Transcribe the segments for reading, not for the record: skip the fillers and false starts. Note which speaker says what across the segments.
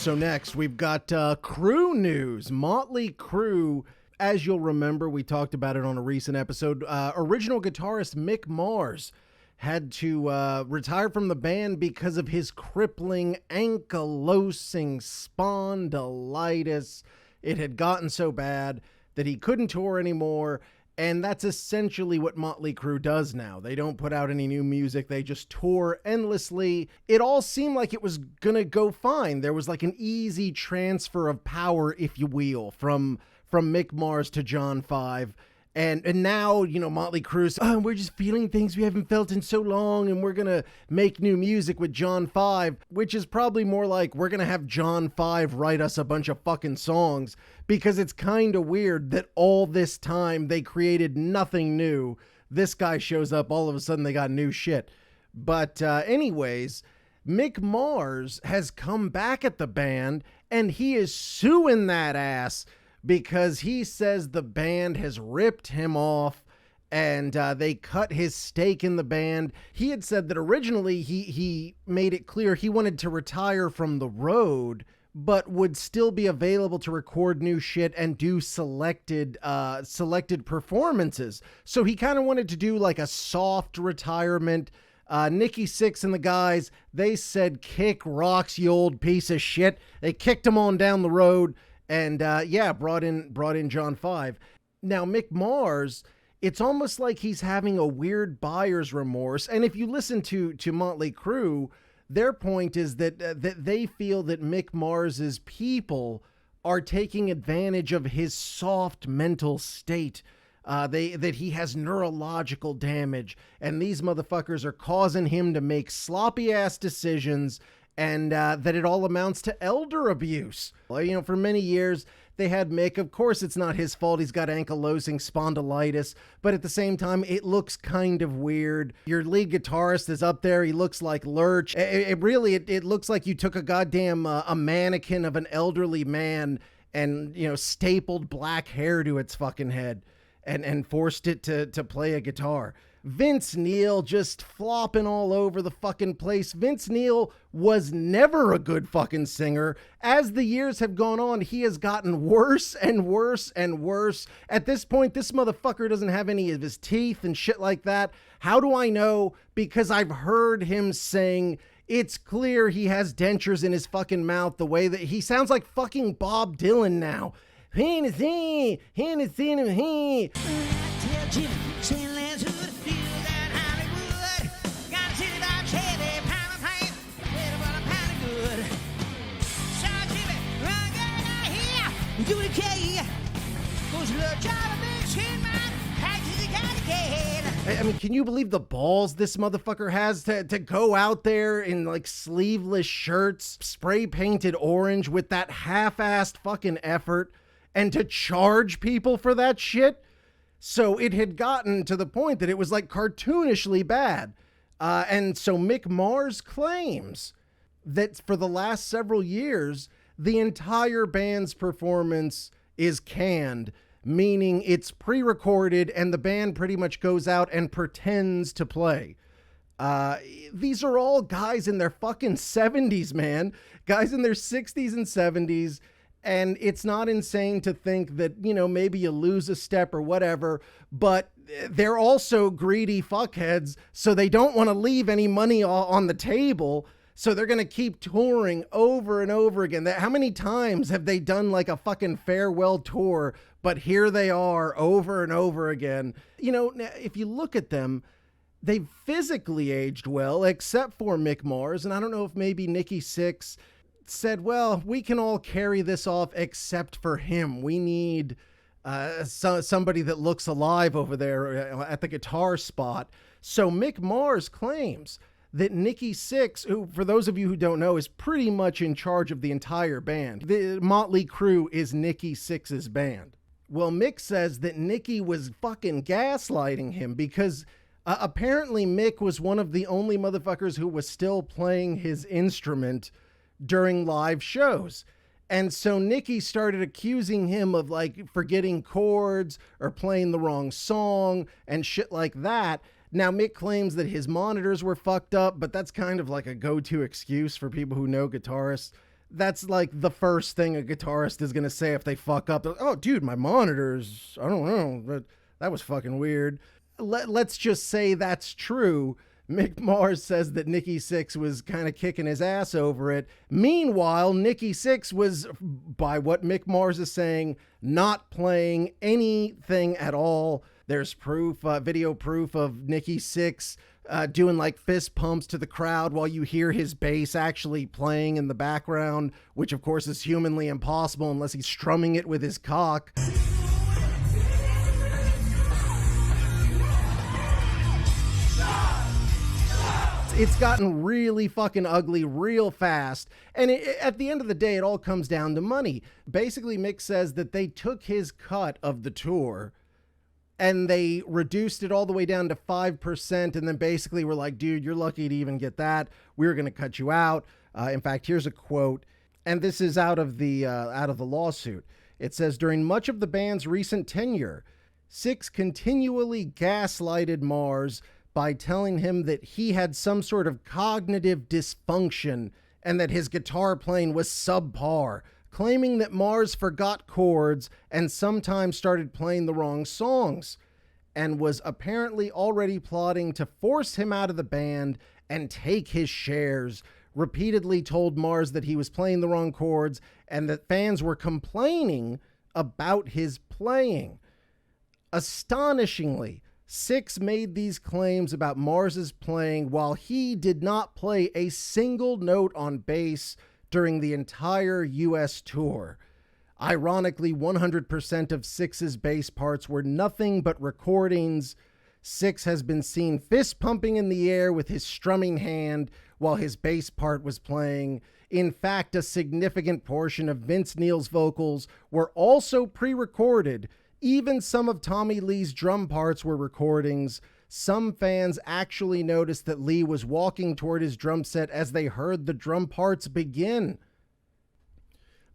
Speaker 1: So next, we've got Crue news. Motley Crue, as you'll remember, we talked about it on a recent episode. Original guitarist Mick Mars had to retire from the band because of his crippling ankylosing spondylitis. It had gotten so bad that he couldn't tour anymore. And that's essentially what Motley Crue does now. They don't put out any new music. They just tour endlessly. It all seemed like it was going to go fine. There was like an easy transfer of power, if you will, from Mick Mars to John 5. And now, you know, Motley Crue's, we're just feeling things we haven't felt in so long, and we're going to make new music with John 5, which is probably more like we're going to have John 5 write us a bunch of fucking songs, because it's kind of weird that all this time they created nothing new. This guy shows up, all of a sudden they got new shit. But anyways, Mick Mars has come back at the band, and he is suing that ass because he says the band has ripped him off and they cut his stake in the band. He had said that originally he made it clear he wanted to retire from the road, but would still be available to record new shit and do selected performances. So he kind of wanted to do like a soft retirement. Nikki Sixx and the guys, they said, kick rocks, you old piece of shit. They kicked him on down the road. And brought in John 5. Now, Mick Mars, it's almost like he's having a weird buyer's remorse. And if you listen to Motley Crue, their point is that they feel that Mick Mars's people are taking advantage of his soft mental state. That he has neurological damage, and these motherfuckers are causing him to make sloppy ass decisions. And that it all amounts to elder abuse. Well, you know, for many years, they had Mick. Of course, it's not his fault. He's got ankylosing spondylitis. But at the same time, it looks kind of weird. Your lead guitarist is up there. He looks like Lurch. It looks like you took a goddamn a mannequin of an elderly man and, you know, stapled black hair to its fucking head and forced it to play a guitar. Vince Neil just flopping all over the fucking place. Vince Neil was never a good fucking singer. As the years have gone on, he has gotten worse and worse and worse. At this point, this motherfucker doesn't have any of his teeth and shit like that. How do I know? Because I've heard him sing. It's clear he has dentures in his fucking mouth, the way that he sounds like fucking Bob Dylan now. Hennessy. I mean, can you believe the balls this motherfucker has to go out there in like sleeveless shirts, spray painted orange with that half-assed fucking effort, and to charge people for that shit? So it had gotten to the point that it was like cartoonishly bad. And so Mick Mars claims that for the last several years, the entire band's performance is canned, meaning it's pre-recorded and the band pretty much goes out and pretends to play. These are all guys in their fucking 70s, man. Guys in their 60s and 70s. And it's not insane to think that, you know, maybe you lose a step or whatever, but they're also greedy fuckheads, so they don't want to leave any money on the table. So they're going to keep touring over and over again. How many times have they done like a fucking farewell tour? But here they are over and over again. You know, if you look at them, they've physically aged well, except for Mick Mars. And I don't know if maybe Nikki Sixx said, well, we can all carry this off except for him. We need somebody that looks alive over there at the guitar spot. So Mick Mars claims that Nikki Sixx, who, for those of you who don't know, is pretty much in charge of the entire band. The Motley Crue is Nikki Sixx's band. Well, Mick says that Nikki was fucking gaslighting him because apparently Mick was one of the only motherfuckers who was still playing his instrument during live shows. And so Nikki started accusing him of like forgetting chords or playing the wrong song and shit like that. Now, Mick claims that his monitors were fucked up, but that's kind of like a go-to excuse for people who know guitarists. That's like the first thing a guitarist is going to say if they fuck up. Oh, dude, my monitors, I don't know, but that was fucking weird. Let's just say that's true. Mick Mars says that Nikki Sixx was kind of kicking his ass over it. Meanwhile, Nikki Sixx was, by what Mick Mars is saying, not playing anything at all. There's proof, video proof of Nikki Sixx doing like fist pumps to the crowd while you hear his bass actually playing in the background, which of course is humanly impossible unless he's strumming it with his cock. It's gotten really fucking ugly real fast. And at the end of the day, it all comes down to money. Basically, Mick says that they took his cut of the tour and they reduced it all the way down to 5%. And then basically were like, dude, you're lucky to even get that. We're going to cut you out. In fact, here's a quote. And this is out of the lawsuit. It says, during much of the band's recent tenure, Sixx continually gaslighted Mars by telling him that he had some sort of cognitive dysfunction and that his guitar playing was subpar, claiming that Mars forgot chords and sometimes started playing the wrong songs, and was apparently already plotting to force him out of the band and take his shares. Repeatedly told Mars that he was playing the wrong chords and that fans were complaining about his playing. Astonishingly, Sixx made these claims about Mars's playing while he did not play a single note on bass during the entire US tour. Ironically, 100% of Sixx's bass parts were nothing but recordings. Sixx has been seen fist pumping in the air with his strumming hand while his bass part was playing. In fact, a significant portion of Vince Neil's vocals were also pre-recorded. Even some of Tommy Lee's drum parts were recordings. Some fans actually noticed that Lee was walking toward his drum set as they heard the drum parts begin.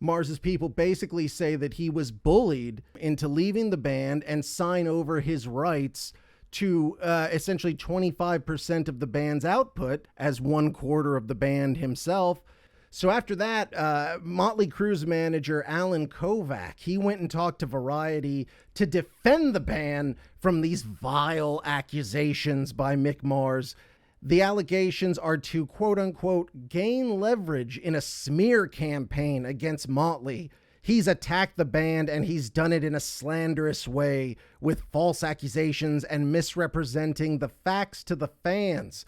Speaker 1: Mars's people basically say that he was bullied into leaving the band and sign over his rights to essentially 25% of the band's output as 1/4 of the band himself. So after that, Motley Crue's manager, Alan Kovac, he went and talked to Variety to defend the band from these vile accusations by Mick Mars. The allegations are to, quote unquote, gain leverage in a smear campaign against Motley. He's attacked the band and he's done it in a slanderous way with false accusations and misrepresenting the facts to the fans.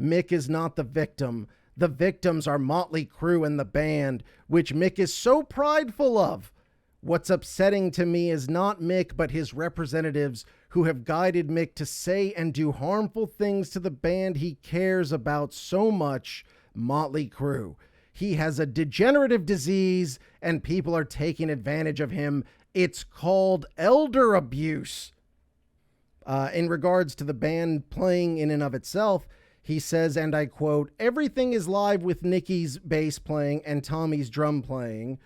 Speaker 1: Mick is not the victim. The victims are Motley Crue and the band, which Mick is so prideful of. What's upsetting to me is not Mick, but his representatives who have guided Mick to say and do harmful things to the band he cares about so much, Motley Crue. He has a degenerative disease and people are taking advantage of him. It's called elder abuse. In regards to the band playing in and of itself, he says, and I quote, everything is live with Nikki's bass playing and Tommy's drum playing.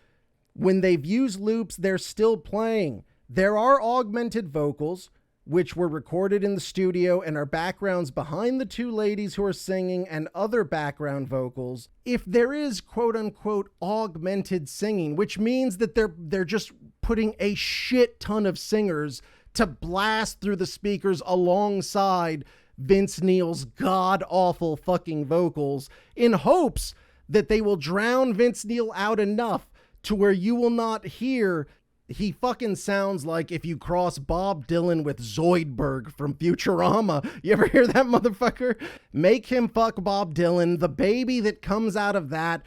Speaker 1: When they've used loops, they're still playing. There are augmented vocals, which were recorded in the studio and are backgrounds behind the two ladies who are singing and other background vocals. If there is quote unquote augmented singing, which means that they're just putting a shit ton of singers to blast through the speakers alongside Vince Neil's god-awful fucking vocals in hopes that they will drown Vince Neil out enough to where you will not hear. He fucking sounds like if you cross Bob Dylan with Zoidberg from Futurama. You ever hear that motherfucker? Make him fuck Bob Dylan. The baby that comes out of that,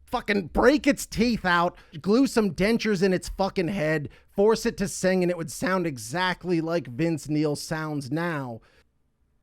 Speaker 1: fucking break its teeth out, glue some dentures in its fucking head, force it to sing, and it would sound exactly like Vince Neil sounds now.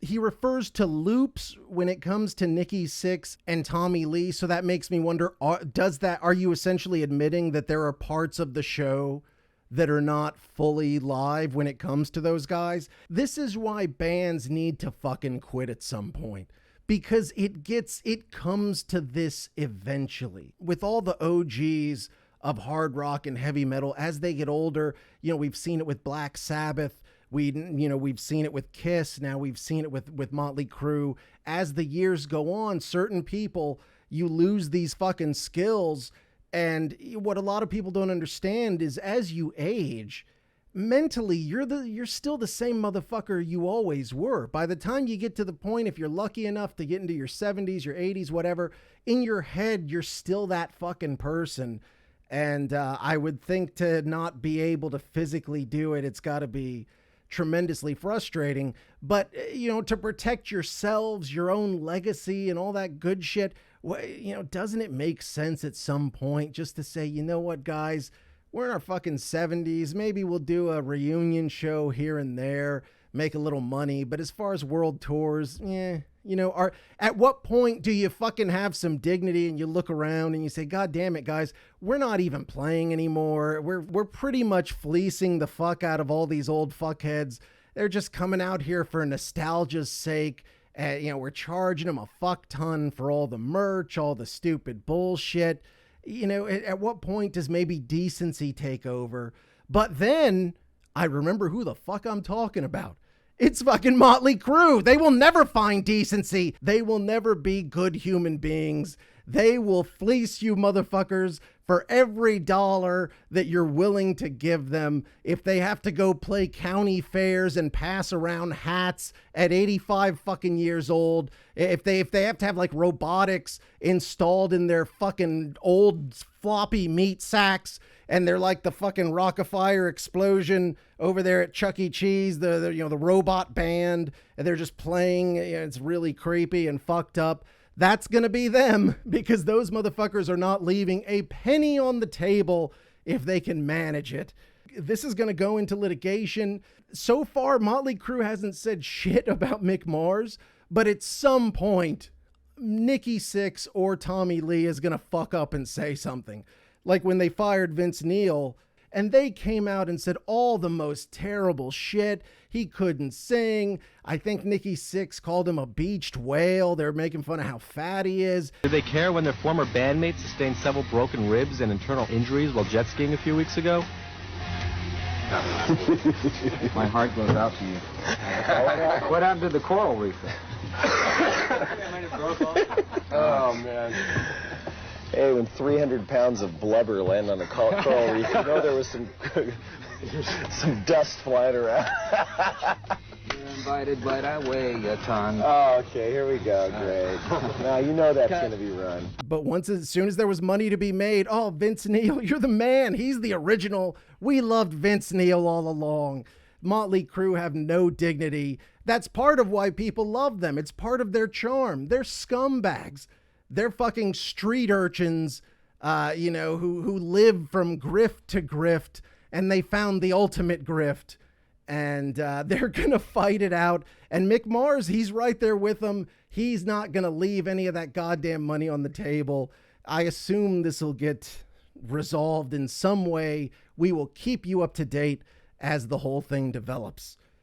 Speaker 1: He refers to loops when it comes to Nikki Sixx and Tommy Lee. So that makes me wonder, are you essentially admitting that there are parts of the show that are not fully live when it comes to those guys? This is why bands need to fucking quit at some point, because it comes to this eventually. With all the OGs of hard rock and heavy metal, as they get older, we've seen it with Black Sabbath. We've seen it with Kiss. Now we've seen it with Motley Crue. As the years go on, certain people, you lose these fucking skills And what a lot of people don't understand is as you age, mentally, you're still the same motherfucker you always were. By the time you get to the point, if you're lucky enough to get into your 70s, your 80s, whatever, in your head, you're still that fucking person. And I would think to not be able to physically do it, it's got to be tremendously frustrating. But, you know, to protect yourselves, your own legacy and all that good shit, you know, doesn't it make sense at some point just to say, you know what, guys, we're in our fucking 70s. Maybe we'll do a reunion show here and there, make a little money. But as far as world tours, you know, at what point do you fucking have some dignity and you look around and you say, God damn it, guys, we're not even playing anymore. We're pretty much fleecing the fuck out of all these old fuckheads. They're just coming out here for nostalgia's sake. You know, we're charging them a fuck ton for all the merch, all the stupid bullshit. You know, at what point does maybe decency take over? But then I remember who the fuck I'm talking about. It's fucking Motley Crue. They will never find decency. They will never be good human beings. They will fleece you motherfuckers for every dollar that you're willing to give them. If they have to go play county fairs and pass around hats at 85 fucking years old, if they have to have like robotics installed in their fucking old floppy meat sacks, and they're like the fucking Rockefeller explosion over there at Chuck E. Cheese, the you know, the robot band, and they're just playing, you know, it's really creepy and fucked up. That's going to be them, because those motherfuckers are not leaving a penny on the table if they can manage it. This is going to go into litigation. So far, Motley Crue hasn't said shit about Mick Mars, but at some point, Nikki Sixx or Tommy Lee is going to fuck up and say something. Like when they fired Vince Neil, and they came out and said all the most terrible shit. He couldn't sing. I think Nikki Sixx called him a beached whale. They're making fun of how fat he is.
Speaker 2: Did they care when their former bandmates sustained several broken ribs and internal injuries while jet skiing a few weeks ago?
Speaker 3: My heart goes out to you. What happened to the coral reef?
Speaker 4: Oh, man. Hey, when 300 pounds of blubber land on a coral reef, you know there was some dust flying around.
Speaker 3: You're invited, but I weigh a ton.
Speaker 4: Oh, okay, here we go. Great. Now you know that's going to be run.
Speaker 1: But as soon as there was money to be made, oh, Vince Neil, you're the man. He's the original. We loved Vince Neil all along. Motley Crue have no dignity. That's part of why people love them. It's part of their charm. They're scumbags. They're fucking street urchins, you know, who live from grift to grift, and they found the ultimate grift, and they're going to fight it out. And Mick Mars, he's right there with them. He's not going to leave any of that goddamn money on the table. I assume this will get resolved in some way. We will keep you up to date as the whole thing develops.